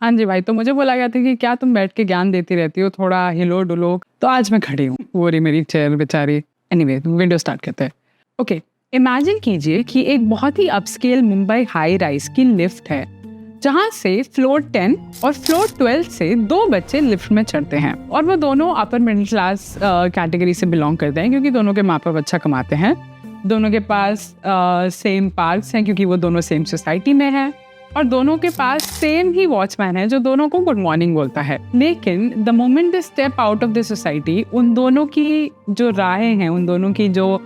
हाँ जी भाई, तो मुझे बोला गया था कि क्या तुम बैठ के ज्ञान देती रहती हो, थोड़ा हिलो-डुलो। तो आज मैं खड़ी हूँ, वो रही मेरी चेयर बेचारी। एनीवे, वीडियो स्टार्ट करते हैं। ओके, इमेजिन कीजिए कि एक बहुत ही अपस्केल मुंबई हाई राइज की लिफ्ट है, जहाँ से फ्लोर 10 और फ्लोर 12 से 2 बच्चे लिफ्ट में चढ़ते हैं और वो दोनों अपर मिडिल क्लास कैटेगरी से बिलोंग करते हैं, क्योंकि दोनों के माँ बाप अच्छा कमाते हैं। दोनों के पास सेम पार्क्स हैं, क्योंकि वो दोनों सेम सोसाइटी में हैं, और दोनों के पास सेम ही वॉचमैन है जो दोनों को गुड मॉर्निंग बोलता है। लेकिन the moment they step out of the society, उन दोनों की जो राहें हैं, उन दोनों की जो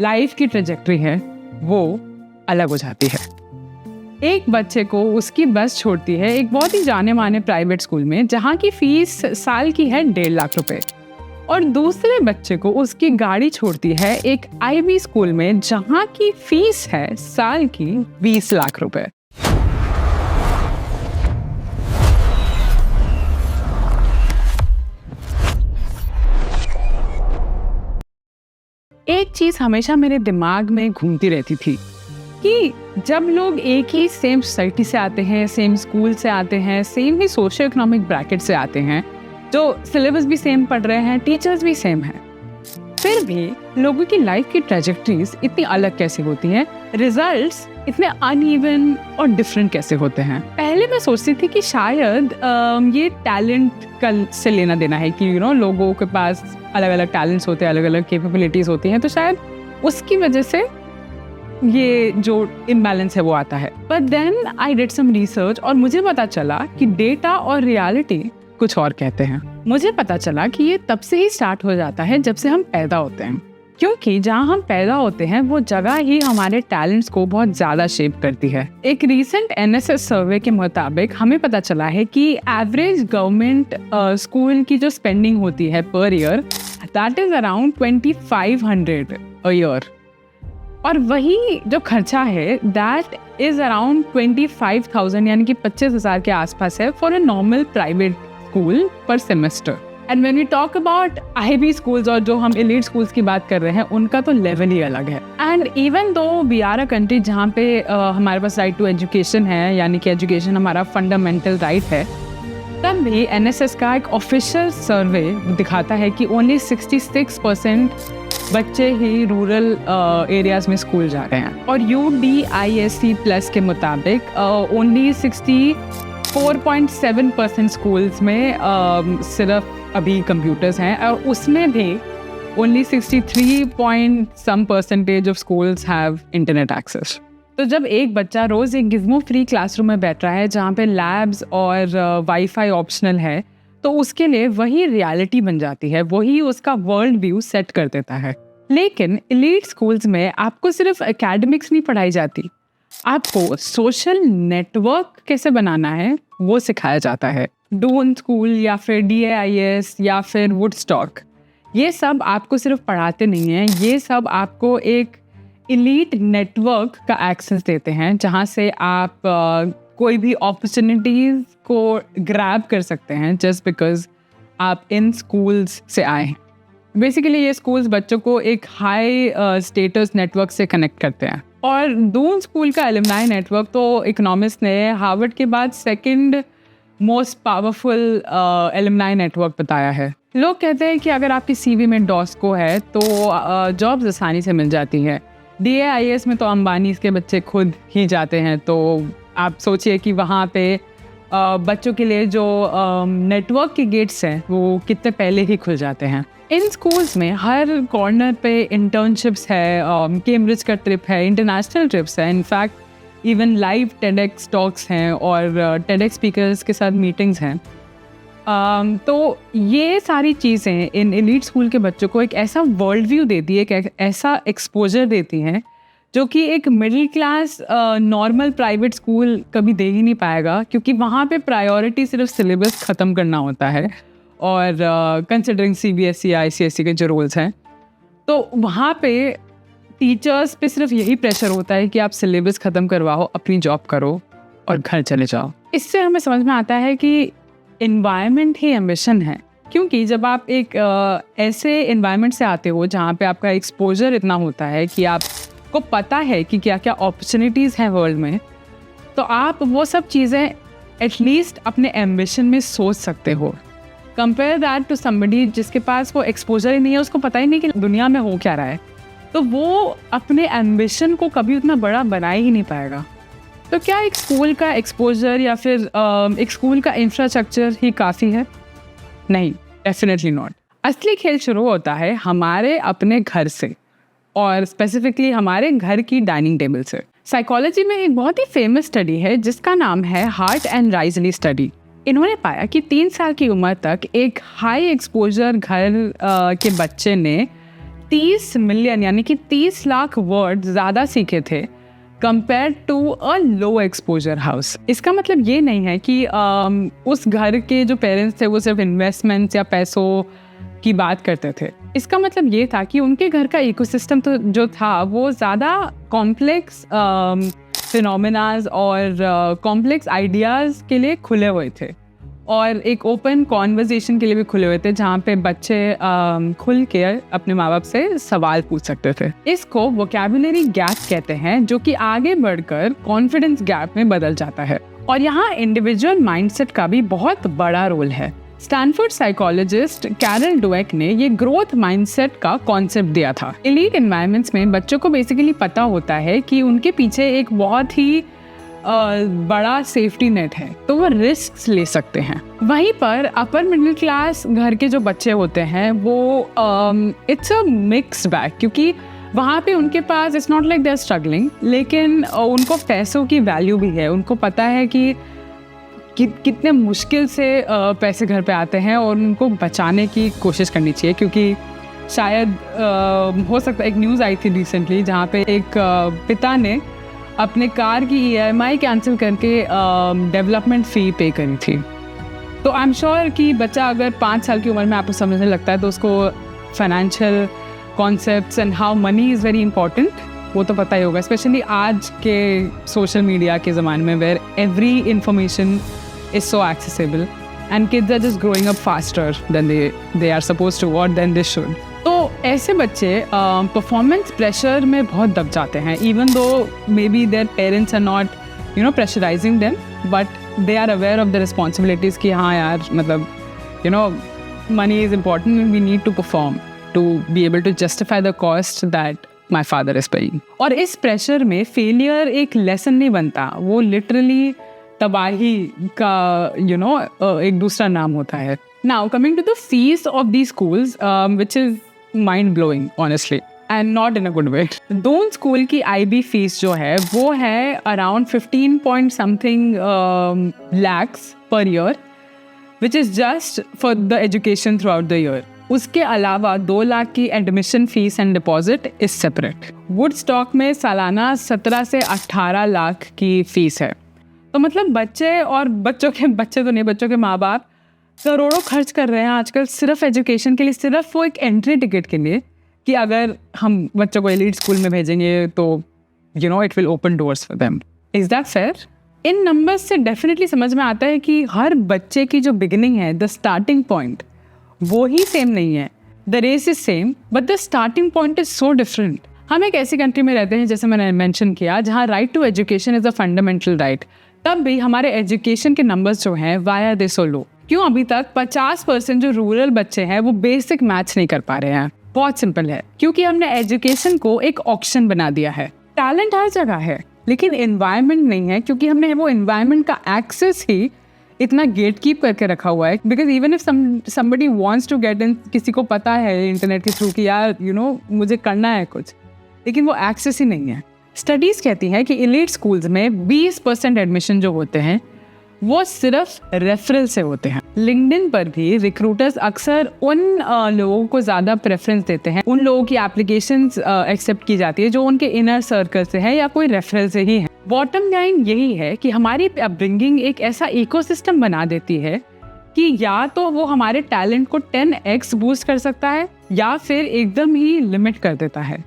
लाइफ की ट्रेजेक्टरी है, वो अलग हो जाती है। एक बच्चे को उसकी बस छोड़ती है एक बहुत ही जाने माने प्राइवेट स्कूल में, जहाँ की फीस साल की है 1.5 लाख रुपए, और दूसरे बच्चे को उसकी गाड़ी छोड़ती है एक आईबी स्कूल में, जहाँ की फीस है साल की 20 लाख रुपए। एक चीज हमेशा मेरे दिमाग में घूमती रहती थी कि जब लोग एक ही सेम सोसाइटी से आते हैं, सेम स्कूल से आते हैं, सेम ही सोशल इकोनॉमिक ब्रैकेट से आते हैं, जो सिलेबस भी सेम पढ़ रहे हैं, टीचर्स भी सेम हैं, फिर भी लोगों की लाइफ की ट्रेजेक्टरीज इतनी अलग कैसे होती हैं, रिजल्ट्स इतने अनइवन और डिफरेंट कैसे होते हैं। पहले मैं सोचती थी कि शायद ये टैलेंट से लेना देना है कि लोगों के पास अलग अलग टैलेंट्स होते हैं, अलग अलग कैपेबिलिटीज होती हैं, तो शायद उसकी वजह से ये जो इम्बैलेंस है वो आता है। But then I did some research और मुझे पता चला कि डेटा और रियलिटी कुछ और कहते हैं। मुझे पता चला कि ये तब से ही स्टार्ट हो जाता है जब से हम पैदा होते हैं, क्योंकि जहाँ हम पैदा होते हैं वो जगह ही हमारे टैलेंट्स को बहुत ज्यादा शेप करती है। एक रीसेंट एनएसएस सर्वे के मुताबिक हमें पता चला है कि एवरेज गवर्नमेंट स्कूल की जो स्पेंडिंग होती है per year, that is around 2500 a year, और वही जो खर्चा है दैट इज अराउंड 25,000 यानी कि 25,000 के आसपास है for a normal private school per semester. And when we talk about IB schools और जो हम एलीट स्कूल्स की बात कर रहे हैं, उनका तो लेवल ही अलग है। And even though we are a country जहाँ पे हमारे पास राइट टू एजुकेशन है, यानी कि एजुकेशन हमारा फंडामेंटल राइट है, तब भी एनएसएस का एक ऑफिशियल सर्वे दिखाता है कि ओनली 66% बच्चे ही रूरल एरियाज में स्कूल जा रहे हैं, और UDISC प्लस के मुताबिक ओनली 64.7% स्कूल्स में सिर्फ अभी कंप्यूटर्स हैं, और उसमें भी only 63% of schools have internet access. तो जब एक बच्चा रोज एक गिज़्मो फ्री क्लासरूम में बैठ रहा है जहाँ पे लैब्स और वाईफाई ऑप्शनल है, तो उसके लिए वही रियलिटी बन जाती है, वही उसका वर्ल्ड व्यू सेट कर देता है। लेकिन एलीट स्कूल्स में आपको सिर्फ एकेडमिक्स नहीं पढ़ाई जाती, आपको सोशल नेटवर्क कैसे बनाना है वो सिखाया जाता है। डून स्कूल या फिर DAIS या फिर वुडस्टॉक, ये सब आपको सिर्फ पढ़ाते नहीं हैं, ये सब आपको एक एलीट नेटवर्क का एक्सेस देते हैं, जहाँ से आप कोई भी अपॉर्चुनिटीज़ को ग्रैब कर सकते हैं जस्ट बिकॉज आप इन स्कूल्स से आए। बेसिकली ये स्कूल्स बच्चों को एक हाई स्टेटस नेटवर्क से कनेक्ट करते हैं, और दून स्कूल का एलुमनाई नेटवर्क तो इकोनॉमिस्ट ने हार्वर्ड के बाद second most powerful alumni network बताया है। लोग कहते हैं कि अगर आपकी CV में डॉस्को है तो जॉब्स आसानी से मिल जाती है। DAIS में तो अंबानी के बच्चे खुद ही जाते हैं, तो आप सोचिए कि वहाँ पे बच्चों के लिए जो नेटवर्क के गेट्स हैं वो कितने पहले ही खुल जाते हैं। इन स्कूल्स में हर कॉर्नर पे इंटर्नशिप्स है, कैम्ब्रिज का ट्रिप है, इंटरनेशनल ट्रिप्स है, in fact even live TEDx talks हैं और TEDx स्पीकर्स के साथ मीटिंग्स हैं। तो ये सारी चीज़ें इन एलीट स्कूल के बच्चों को एक ऐसा वर्ल्ड व्यू देती है, एक ऐसा एक्सपोजर देती हैं जो कि एक middle class normal private school कभी दे ही नहीं पाएगा, क्योंकि वहाँ पे प्रायोरिटी सिर्फ सिलेबस ख़त्म करना होता है, और कंसिडरिंग CBSE ICSE के जो रोल्स हैं, तो वहाँ पे टीचर्स पे सिर्फ यही प्रेशर होता है कि आप सिलेबस ख़त्म करवाओ, अपनी जॉब करो और घर चले जाओ। इससे हमें समझ में आता है कि एनवायरनमेंट ही एम्बिशन है, क्योंकि जब आप एक ऐसे एनवायरनमेंट से आते हो जहाँ पे आपका एक्सपोजर इतना होता है कि आपको पता है कि क्या क्या अपॉर्चुनिटीज़ हैं वर्ल्ड में, तो आप वो सब चीज़ें एटलीस्ट अपने एम्बिशन में सोच सकते हो। कंपेयर दैट टू समबडी जिसके पास वो एक्सपोजर ही नहीं है, उसको पता ही नहीं कि दुनिया में हो क्या रहा है, तो वो अपने एम्बिशन को कभी उतना बड़ा बना ही नहीं पाएगा। तो क्या एक स्कूल का एक्सपोजर या फिर एक स्कूल का इंफ्रास्ट्रक्चर ही काफ़ी है? नहीं, डेफिनेटली नॉट। असली खेल शुरू होता है हमारे अपने घर से, और स्पेसिफिकली हमारे घर की डाइनिंग टेबल से। साइकोलॉजी में एक बहुत ही फेमस स्टडी है जिसका नाम है हार्ट एंड राइजली स्टडी। इन्होंने पाया कि 3 साल की उम्र तक एक हाई एक्सपोजर घर के बच्चे ने 30 मिलियन यानी कि 30 लाख वर्ड ज़्यादा सीखे थे compare to a low exposure house. इसका मतलब ये नहीं है कि उस घर के जो पेरेंट्स थे वो सिर्फ इन्वेस्टमेंट्स या पैसों की बात करते थे। इसका मतलब ये था कि उनके घर का इकोसिस्टम तो जो था वो ज़्यादा कॉम्प्लेक्स फिनोमेनाज और कॉम्प्लेक्स आइडियाज़ के लिए खुले हुए थे, और एक ओपन कॉन्वर्जेशन के लिए भी खुले हुए थे, जहाँ पे बच्चे खुल के अपने माँ बाप से सवाल पूछ सकते थे। इसको वोकैबुलरी गैप कहते हैं, जो कि आगे बढ़कर कॉन्फिडेंस गैप में बदल जाता है। और यहाँ इंडिविजुअल माइंडसेट का भी बहुत बड़ा रोल है। स्टैनफोर्ड साइकोलॉजिस्ट कैरल डवेक ने ये ग्रोथ माइंडसेट का कॉन्सेप्ट दिया था। एलीट एनवायरनमेंट्स में बच्चों को बेसिकली पता होता है कि उनके पीछे एक बहुत ही बड़ा सेफ्टी नेट है, तो वो रिस्क ले सकते हैं। वहीं पर अपर मिडिल क्लास घर के जो बच्चे होते हैं वो इट्स अ मिक्स बैग, क्योंकि वहाँ पे उनके पास it's not like they are struggling, लेकिन उनको पैसों की वैल्यू भी है। उनको पता है कि कितने मुश्किल से पैसे घर पे आते हैं और उनको बचाने की कोशिश करनी चाहिए। क्योंकि शायद हो सकता है, एक न्यूज़ आई थी रिसेंटली जहाँ पे एक पिता ने अपने कार की EMI कैंसिल करके डेवलपमेंट फ़ी पे करी थी। तो आई एम श्योर कि बच्चा अगर 5 साल की उम्र में आपको समझने लगता है तो उसको financial concepts and how many is very important वो तो पता ही होगा, स्पेशली आज के सोशल मीडिया के ज़माने में where every information is so accessible and kids are just growing up faster than they are suppose to और देन दे शुड। तो ऐसे बच्चे परफॉर्मेंस प्रेशर में बहुत दब जाते हैं, even though maybe their parents are not pressurising them, but they are aware of the responsibilities कि हाँ यार, मतलब money is important, we need to perform to be able to justify the cost that my father is paying. और इस pressure में failure एक lesson नहीं बनता, वो लिटरली तबाही का एक दूसरा नाम होता है। Now coming to the fees of the schools which is mind blowing honestly and not in a good way. Doon school की IB फीस जो है वो है around 15 point something lakhs per year, which is just for the education throughout the year. उसके अलावा 2 लाख की admission fees and deposit is separate. Woodstock में सालाना 17 से 18 लाख की फीस है। तो मतलब बच्चे और बच्चों के माँ बाप करोड़ों खर्च कर रहे हैं आजकल सिर्फ एजुकेशन के लिए, सिर्फ वो एक एंट्री टिकट के लिए कि अगर हम बच्चों को एलीट स्कूल में भेजेंगे तो it will open doors for them. Is that fair? In numbers से डेफिनेटली समझ में आता है कि हर बच्चे की जो बिगिनिंग है, द स्टार्टिंग पॉइंट, वो ही सेम नहीं है। The race is same but the starting point is so different. हम एक ऐसी कंट्री में रहते हैं, जैसे मैंने मेंशन किया, जहाँ right to education is a fundamental right, तब भी हमारे एजुकेशन के नंबर्स जो हैं वाई आर दे सो लो? क्यों अभी तक 50% जो रूरल बच्चे हैं वो बेसिक मैथ्स नहीं कर पा रहे हैं? बहुत सिंपल है, क्योंकि हमने एजुकेशन को एक ऑप्शन बना दिया है। टैलेंट हर जगह है लेकिन एनवायरनमेंट नहीं है, क्योंकि हमने वो एनवायरनमेंट का एक्सेस ही इतना गेट कीप करके रखा हुआ है। Because even if somebody wants to get in, किसी को पता है इंटरनेट के थ्रू कि यार मुझे करना है कुछ, लेकिन वो एक्सेस ही नहीं है। स्टडीज़ कहती हैं कि एलीट स्कूल्स में 20% एडमिशन जो होते हैं वो सिर्फ रेफरल से होते हैं। लिंक्डइन पर भी रिक्रूटर्स अक्सर उन लोगों को ज़्यादा प्रेफरेंस देते हैं, उन लोगों की एप्लीकेशंस एक्सेप्ट की जाती है जो उनके इनर सर्कल से है या कोई रेफरल से ही है। बॉटम लाइन यही है कि हमारी अपब्रिंगिंग एक ऐसा इकोसिस्टम बना देती है कि या तो वो हमारे टैलेंट को 10x बूस्ट कर सकता है या फिर एकदम ही लिमिट कर देता है।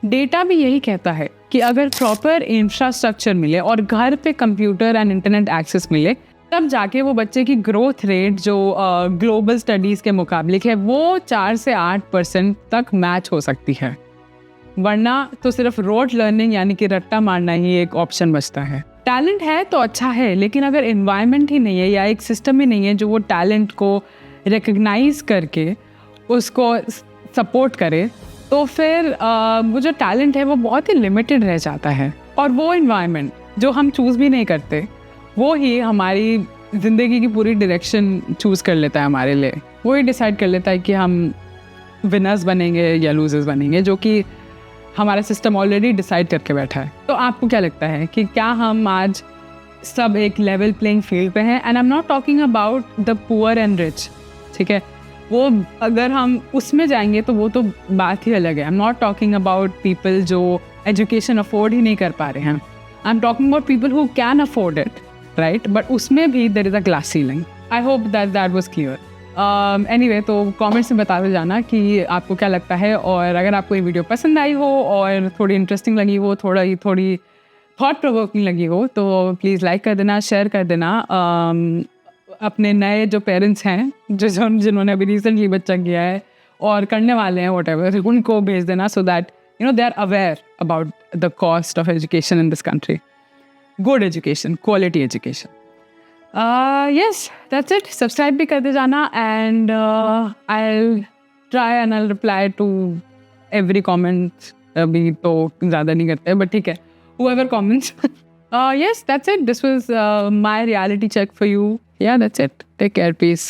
डेटा भी यही कहता है कि अगर प्रॉपर इंफ्रास्ट्रक्चर मिले और घर पे कंप्यूटर एंड इंटरनेट एक्सेस मिले, तब जाके वो बच्चे की ग्रोथ रेट जो ग्लोबल स्टडीज़ के मुकाबले है वो 4 से 8% तक मैच हो सकती है, वरना तो सिर्फ रोट लर्निंग यानी कि रट्टा मारना ही एक ऑप्शन बचता है। टैलेंट है तो अच्छा है, लेकिन अगर इन्वायरमेंट ही नहीं है या एक सिस्टम ही नहीं है जो वो टैलेंट को रिकग्नाइज करके उसको सपोर्ट करे, तो फिर वो जो टैलेंट है वो बहुत ही लिमिटेड रह जाता है। और वो इन्वायरमेंट जो हम चूज़ भी नहीं करते, वो ही हमारी ज़िंदगी की पूरी डायरेक्शन चूज़ कर लेता है हमारे लिए। वो ही डिसाइड कर लेता है कि हम विनर्स बनेंगे या लूजर्स बनेंगे, जो कि हमारा सिस्टम ऑलरेडी डिसाइड करके बैठा है। तो आपको क्या लगता है कि क्या हम आज सब एक लेवल प्लेइंग फील्ड पे हैं? And I am not talking about the poor and rich, ठीक है, वो अगर हम उसमें जाएंगे तो वो तो बात ही अलग है। I am not talking about people जो एजुकेशन अफोर्ड ही नहीं कर पा रहे हैं। I am talking about people who can afford it, right? But उसमें भी there is a glass ceiling. I hope that was clear. Anyway, तो कमेंट्स में बताते जाना कि आपको क्या लगता है, और अगर आपको ये वीडियो पसंद आई हो और थोड़ी इंटरेस्टिंग लगी हो, थोड़ी थॉट प्रोवोकिंग लगी हो, तो प्लीज़ लाइक कर देना, शेयर कर देना। अपने नए जो पेरेंट्स हैं, जिन्होंने अभी रिसेंटली बच्चा किया है और करने वाले हैं व्हाटएवर, उनको भेज देना, so that they are aware about the cost of education in this country. Good education, quality education. Yes, that's it. Subscribe भी करते जाना, and I'll try and I'll reply to every comment. अभी तो ज़्यादा नहीं करते, but ठीक है, whoever comments. Yes, that's it. This was my reality check for you. Yeah, that's it. Take care. Peace.